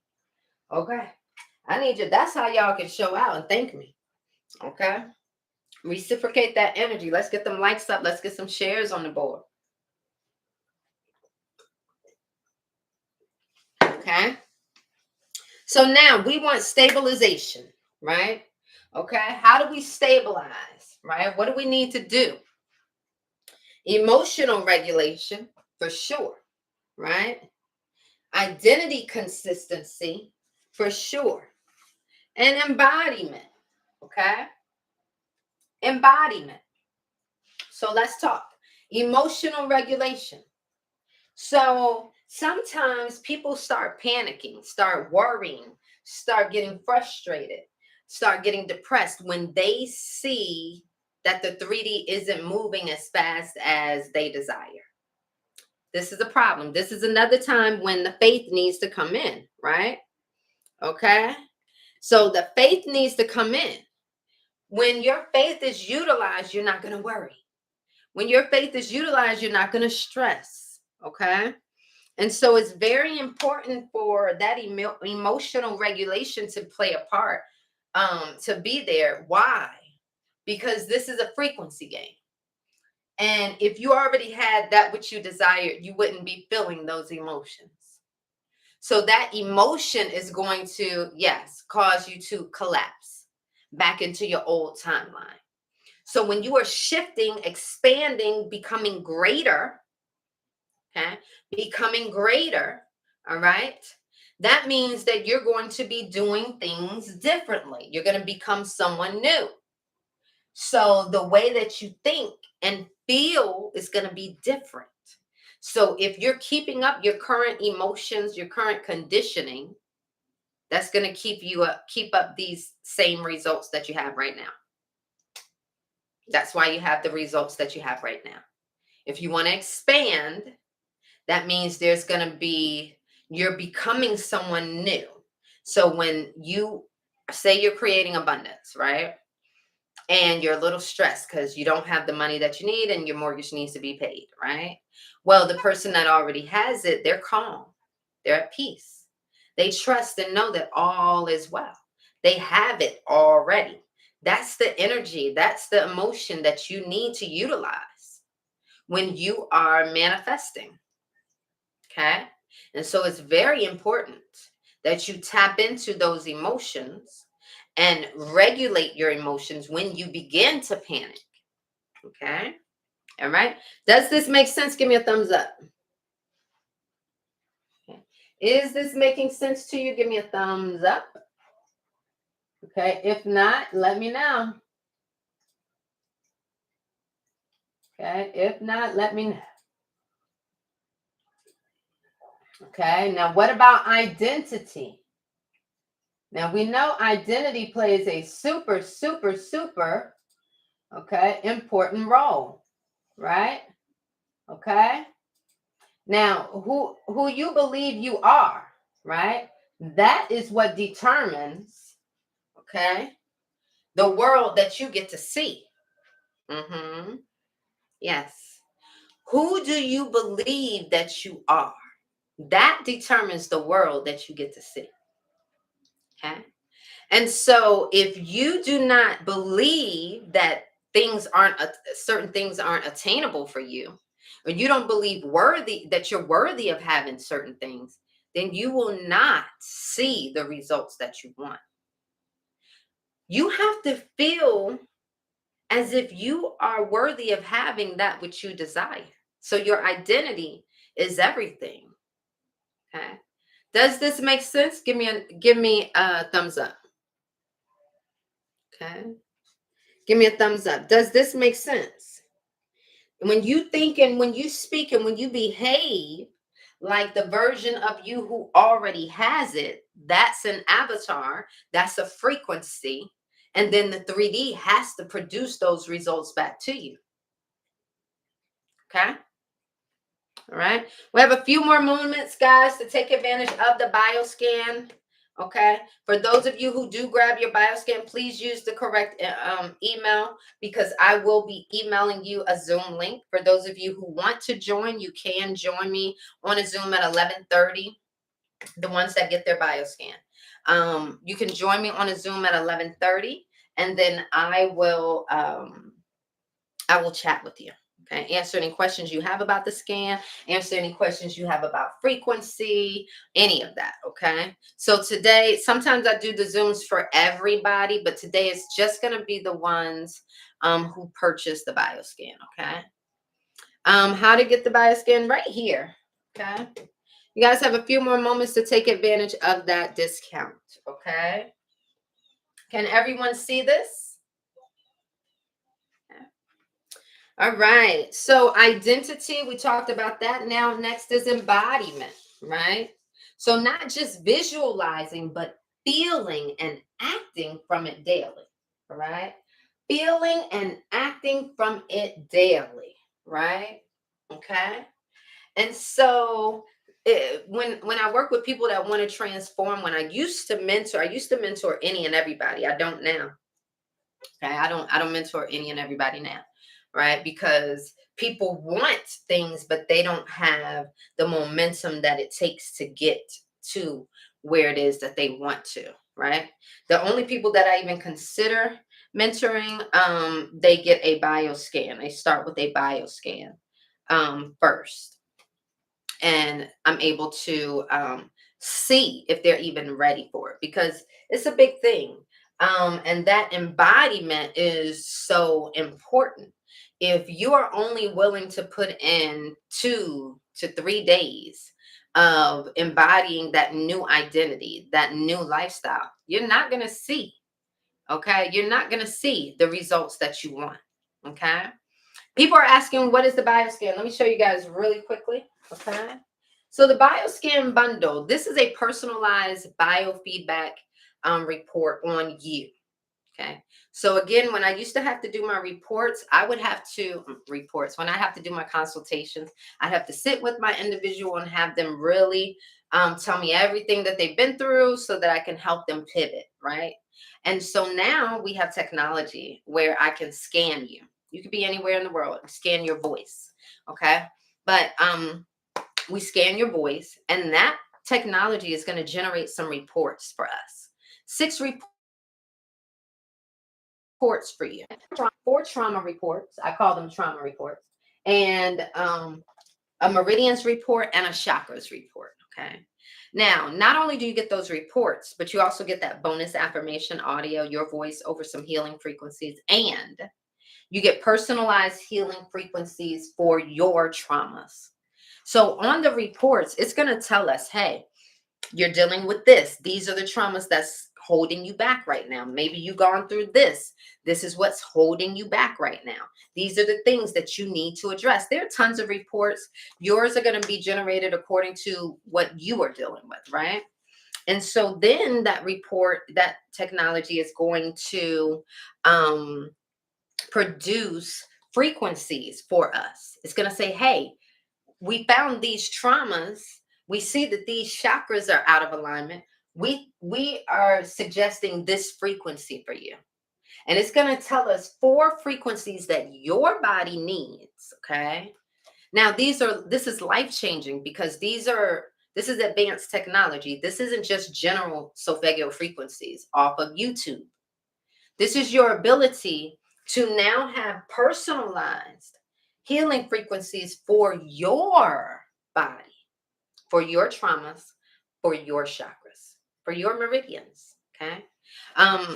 Okay. I need you. That's how y'all can show out and thank me. Okay. Reciprocate that energy. Let's get them likes up. Let's get some shares on the board. Okay. So now we want stabilization, right? Okay. How do we stabilize, right? What do we need to do? Emotional regulation, for sure, right? Identity consistency, for sure. And embodiment, okay? Embodiment. So let's talk emotional regulation. So sometimes people start panicking, start worrying, start getting frustrated, start getting depressed when they see that the 3D isn't moving as fast as they desire. This is a problem. This is another time when the faith needs to come in, right? Okay. So the faith needs to come in. When your faith is utilized, you're not going to worry. When your faith is utilized, you're not going to stress. Okay. And so it's very important for that emotional regulation to play a part, to be there. Why? Because this is a frequency game. And if you already had that which you desired, you wouldn't be feeling those emotions. So that emotion is going to, yes, cause you to collapse back into your old timeline. So when you are shifting, expanding, becoming greater, okay, becoming greater, all right, that means that you're going to be doing things differently. You're going to become someone new. So the way that you think and feel is going to be different. So if you're keeping up your current emotions, your current conditioning, that's going to keep up these same results that you have right now. That's why you have the results that you have right now. If you want to expand, that means there's going to be, you're becoming someone new. So when you say you're creating abundance, right? And you're a little stressed because you don't have the money that you need and your mortgage needs to be paid, right? Well, the person that already has it, they're calm, they're at peace. They trust and know that all is well. They have it already. That's the energy, that's the emotion that you need to utilize when you are manifesting. Okay. And so it's very important that you tap into those emotions and regulate your emotions when you begin to panic. Okay. All right. Does this make sense? Give me a thumbs up. Okay. Is this making sense to you? Give me a thumbs up. Okay. If not, let me know. Okay, if not, let me know. Okay, now what about identity? Now we know identity plays a super, super, super, okay, important role, right? Okay. Now, who you believe you are, right? That is what determines, okay, the world that you get to see. Mm-hmm. Yes. Who do you believe that you are? That determines the world that you get to see. Okay. And so if you do not believe that certain things aren't attainable for you, or you don't believe you're worthy of having certain things, then you will not see the results that you want. You have to feel as if you are worthy of having that which you desire. So your identity is everything. Okay. Does this make sense? Give me a thumbs up. Okay. Give me a thumbs up. Does this make sense? When you think and when you speak and when you behave like the version of you who already has it, that's an avatar, that's a frequency. And then the 3D has to produce those results back to you. Okay. All right. We have a few more moments, guys, to take advantage of the bioscan. Okay. For those of you who do grab your bioscan, please use the correct email, because I will be emailing you a Zoom link. For those of you who want to join, you can join me on a Zoom at 11:30. The ones that get their bioscan. You can join me on a Zoom at 11:30, and then I will chat with you. Okay, answer any questions you have about the scan, answer any questions you have about frequency, any of that. Okay, so today, sometimes I do the Zooms for everybody, but today is just going to be the ones who purchase the bioscan. Okay, how to get the bioscan right here. Okay, you guys have a few more moments to take advantage of that discount. Okay, can everyone see this? All right. So identity, we talked about that. Now, next is embodiment, right? So not just visualizing, but feeling and acting from it daily, all right? Feeling and acting from it daily, right? Okay. And so when I work with people that want to transform, when I used to mentor any and everybody. I don't now. Okay, I don't mentor any and everybody now, right? Because people want things, but they don't have the momentum that it takes to get to where it is that they want to, right? The only people that I even consider mentoring, they get a bioscan. They start with a bioscan first, and I'm able to see if they're even ready for it, because it's a big thing. And that embodiment is so important. If you are only willing to put in 2 to 3 days of embodying that new identity, that new lifestyle, you're not going to see, okay? You're not going to see the results that you want, okay? People are asking, what is the bioscan? Let me show you guys really quickly. Okay. So the bioscan bundle, this is a personalized biofeedback report on you. Okay. So again, when I used to have to do my reports, I would have to when I have to do my consultations, I'd have to sit with my individual and have them really tell me everything that they've been through so that I can help them pivot. Right. And so now we have technology where I can scan you. You could be anywhere in the world, scan your voice. Okay. But we scan your voice, and that technology is going to generate some reports for us. 6 reports for you. 4 trauma reports. I call them trauma reports. And a meridians report and a chakras report. Okay. Now, not only do you get those reports, but you also get that bonus affirmation audio, your voice over some healing frequencies, and you get personalized healing frequencies for your traumas. So on the reports, it's going to tell us, hey, you're dealing with this. These are the traumas that's holding you back right now. Maybe you've gone through this. This is what's holding you back right now. These are the things that you need to address. There are tons of reports. Yours are going to be generated according to what you are dealing with, right? And so then that report, that technology is going to um, produce frequencies for us. It's going to say, hey, we found these traumas. We see that these chakras are out of alignment. We are suggesting this frequency for you. And it's going to tell us 4 frequencies that your body needs, okay? Now this is life-changing because this is advanced technology. This isn't just general solfeggio frequencies off of YouTube. This is your ability to now have personalized healing frequencies for your body, for your traumas, for your chakras, for your meridians. Okay.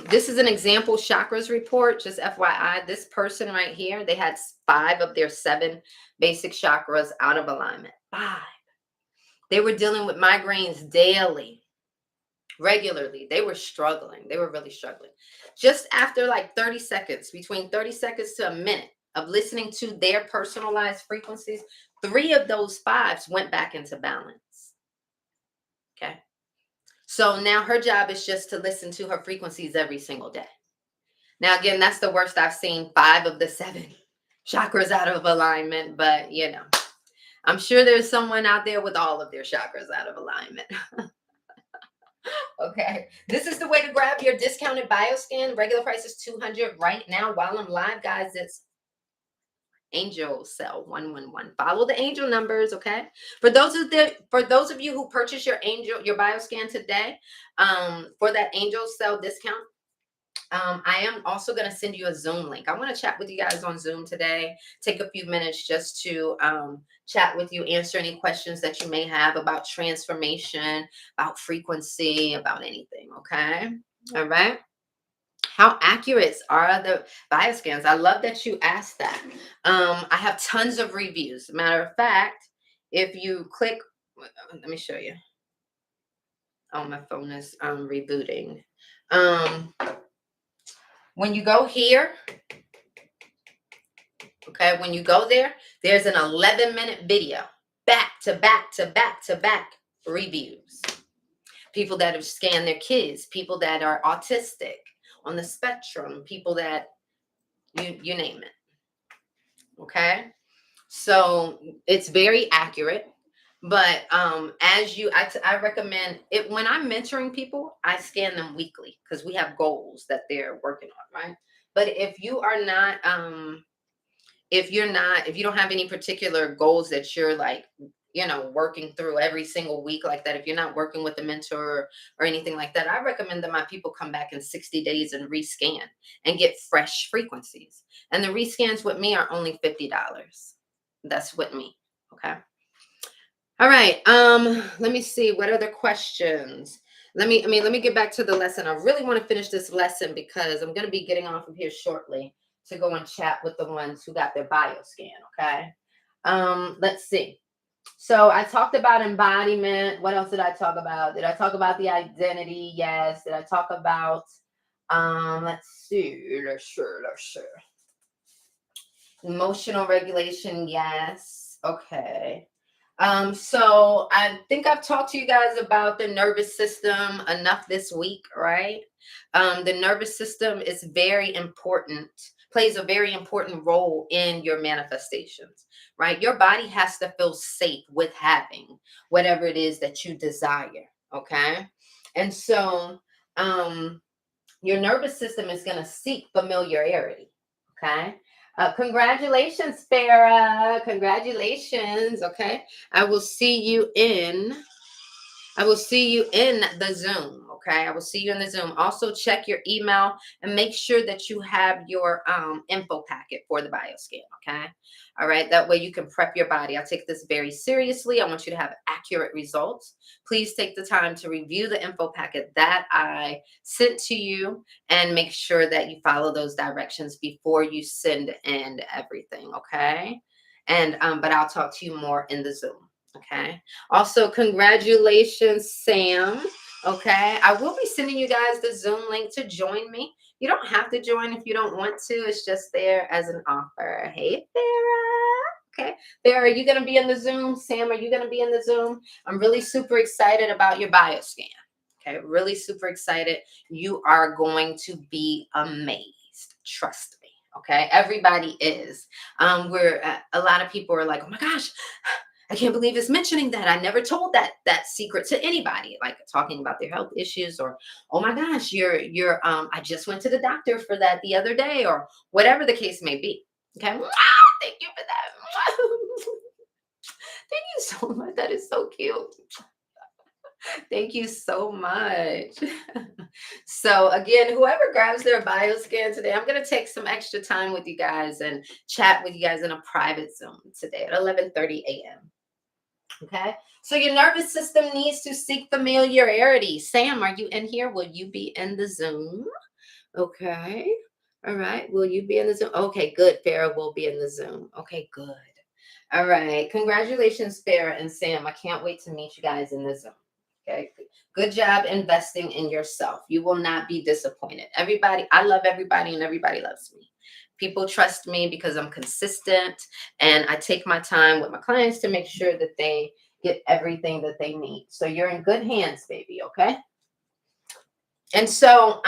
This is an example chakras report. Just FYI, this person right here, they had 5 of their 7 basic chakras out of alignment. 5. They were dealing with migraines daily, regularly. They were struggling. They were really struggling. Just after like 30 seconds, between 30 seconds to a minute of listening to their personalized frequencies, 3 of those 5s went back into balance. Okay. So now her job is just to listen to her frequencies every single day. Now, again, that's the worst I've seen, 5 of the 7 chakras out of alignment, but you know, I'm sure there's someone out there with all of their chakras out of alignment. Okay. This is the way to grab your discounted bioscan. Regular price is $200 right now while I'm live, guys. It's Angel Cell 111. Follow the angel numbers, okay? For those of you who purchase your bioscan today, for that Angel Cell discount, I am also going to send you a Zoom link. I want to chat with you guys on Zoom today. Take a few minutes just to chat with you, answer any questions that you may have about transformation, about frequency, about anything. Okay. All right. How accurate are the bioscans? I love that you asked that. I have tons of reviews. Matter of fact, if you click, let me show you. Oh, my phone is rebooting. When you go here, okay, when you go there, there's an 11-minute video, back to back to back to back reviews. People that have scanned their kids, people that are autistic, on the spectrum, people that you name it. Okay, so it's very accurate. But I recommend it when I'm mentoring people. I scan them weekly because we have goals that they're working on, right? But if you are not, if you don't have any particular goals that you're like, working through every single week like that, if you're not working with a mentor or anything like that, I recommend that my people come back in 60 days and rescan and get fresh frequencies. And the rescans with me are only $50. That's with me. Okay. All right. Let me see what other questions. Let me get back to the lesson. I really want to finish this lesson because I'm going to be getting off of here shortly to go and chat with the ones who got their bioscan. Okay. Let's see. So I talked about embodiment. What else did I talk about? Did I talk about the identity? Yes. Did I talk about let's see. Let's see. Emotional regulation, yes. Okay. So I think I've talked to you guys about the nervous system enough this week, right? The nervous system is very important, plays a very important role in your manifestations, right? Your body has to feel safe with having whatever it is that you desire, okay? And so your nervous system is going to seek familiarity, okay? Congratulations, Farah. Congratulations. Okay. I will see you in the Zoom. Okay. I will see you in the Zoom. Also check your email and make sure that you have your info packet for the bioscan. Okay. All right. That way you can prep your body. I take this very seriously. I want you to have accurate results. Please take the time to review the info packet that I sent to you and make sure that you follow those directions before you send in everything. Okay. And, but I'll talk to you more in the Zoom. Okay. Also, congratulations, Sam. Okay. I will be sending you guys the Zoom link to join me. You don't have to join if you don't want to. It's just there as an offer. Hey, Farah. Okay. Farah, are you going to be in the Zoom? Sam, are you going to be in the Zoom? I'm really super excited about your bioscan. Okay. Really super excited. You are going to be amazed. Trust me. Okay. Everybody is. We're a lot of people are like, oh my gosh, I can't believe it's mentioning that. I never told that secret to anybody, like talking about their health issues or, oh my gosh, I just went to the doctor for that the other day, or whatever the case may be. Okay. Thank you for that. Thank you so much. That is so cute. Thank you so much. So again, whoever grabs their bio scan today, I'm going to take some extra time with you guys and chat with you guys in a private Zoom today at 11:30 a.m. Okay. So your nervous system needs to seek familiarity. Sam, are you in here? Will you be in the Zoom? Okay. All right. Will you be in the Zoom? Okay, good. Farah will be in the Zoom. Okay, good. All right. Congratulations, Farah and Sam. I can't wait to meet you guys in the Zoom. Okay. Good job investing in yourself. You will not be disappointed. Everybody, I love everybody and everybody loves me. People trust me because I'm consistent and I take my time with my clients to make sure that they get everything that they need. So you're in good hands, baby. Okay. And so,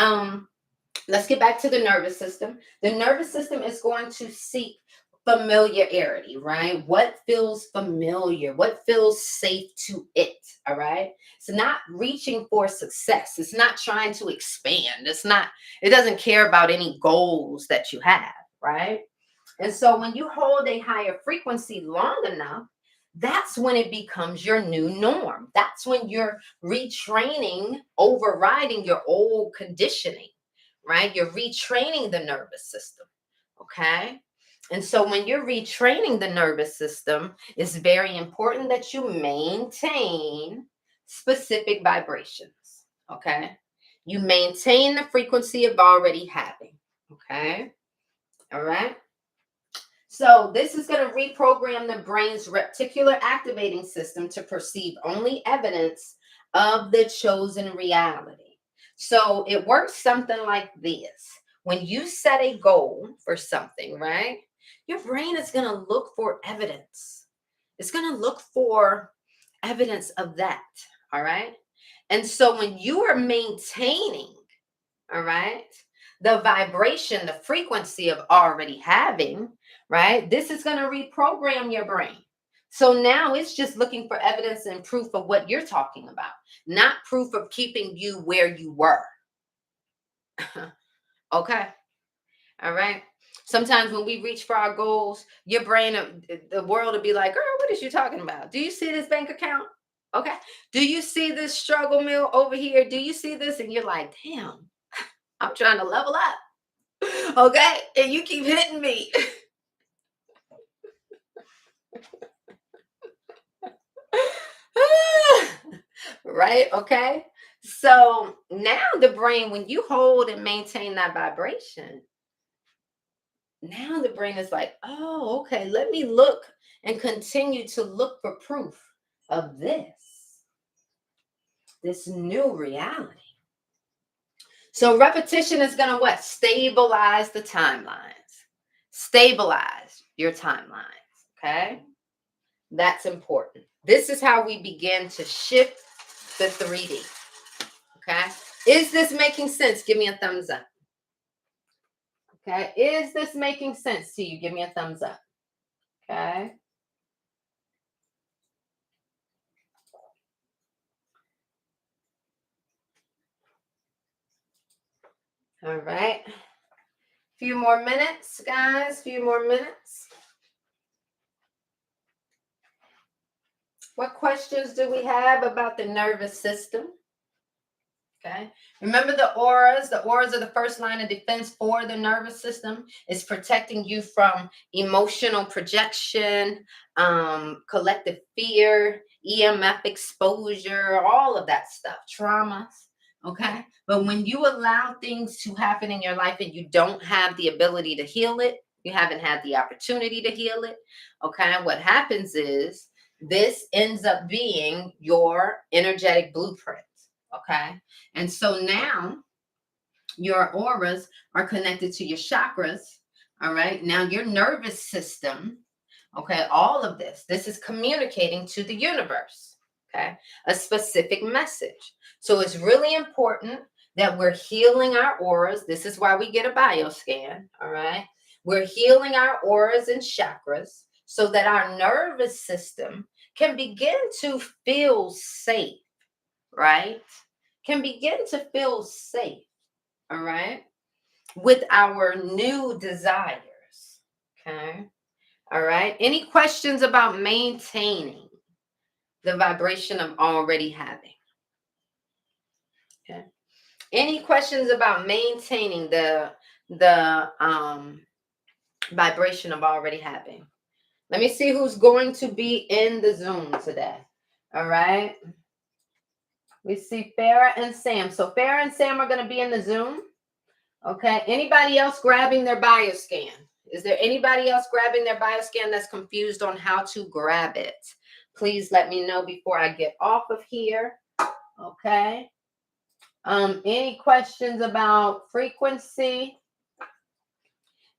let's get back to the nervous system. The nervous system is going to seek familiarity, right? What feels familiar? What feels safe to it? All right. It's not reaching for success. It's not trying to expand. It doesn't care about any goals that you have, right? And so when you hold a higher frequency long enough, that's when it becomes your new norm. That's when you're retraining, overriding your old conditioning, right? You're retraining the nervous system. Okay. And so when you're retraining the nervous system, it's very important that you maintain specific vibrations. Okay. You maintain the frequency of already having. Okay. All right. So this is going to reprogram the brain's reticular activating system to perceive only evidence of the chosen reality. So it works something like this. When you set a goal for something, right? Your brain is going to look for evidence. It's going to look for evidence of that. All right. And so when you are maintaining, all right, the vibration, the frequency of already having, right, this is going to reprogram your brain. So now it's just looking for evidence and proof of what you're talking about, not proof of keeping you where you were. Okay. All right. Sometimes when we reach for our goals, your brain, the world will be like, girl, what is you talking about? Do you see this bank account? Okay. Do you see this struggle meal over here? Do you see this? And you're like, damn, I'm trying to level up. Okay. And you keep hitting me. Right. Okay. So now the brain, when you hold and maintain that vibration, now the brain is like, oh, okay, let me look and continue to look for proof of this new reality. So repetition is going to what? Stabilize the timelines. Stabilize your timelines. Okay. That's important. This is how we begin to shift the 3D. Okay. Is this making sense? Give me a thumbs up. Okay. Is this making sense to you? Give me a thumbs up. Okay. All right. Few more minutes, guys. Few more minutes. What questions do we have about the nervous system? Okay. Remember the auras. The auras are the first line of defense for the nervous system. It's protecting you from emotional projection, collective fear, EMF exposure, all of that stuff, traumas. Okay. But when you allow things to happen in your life and you don't have the ability to heal it, you haven't had the opportunity to heal it. Okay. What happens is this ends up being your energetic blueprint. Okay. And so now your auras are connected to your chakras. All right. Now your nervous system, okay, all of this is communicating to the universe, okay, a specific message. So it's really important that we're healing our auras. This is why we get a bioscan. All right. We're healing our auras and chakras so that our nervous system can begin to feel safe, right? Can begin to feel safe, all right, with our new desires. Okay. All right. Any questions about maintaining the vibration of already having? Okay. Any questions about maintaining the vibration of already having? Let me see who's going to be in the Zoom today. All right. We see Farah and Sam. So Farah and Sam are going to be in the Zoom. Okay. Anybody else grabbing their bioscan? Is there anybody else grabbing their bioscan that's confused on how to grab it? Please let me know before I get off of here. Okay. Any questions about frequency?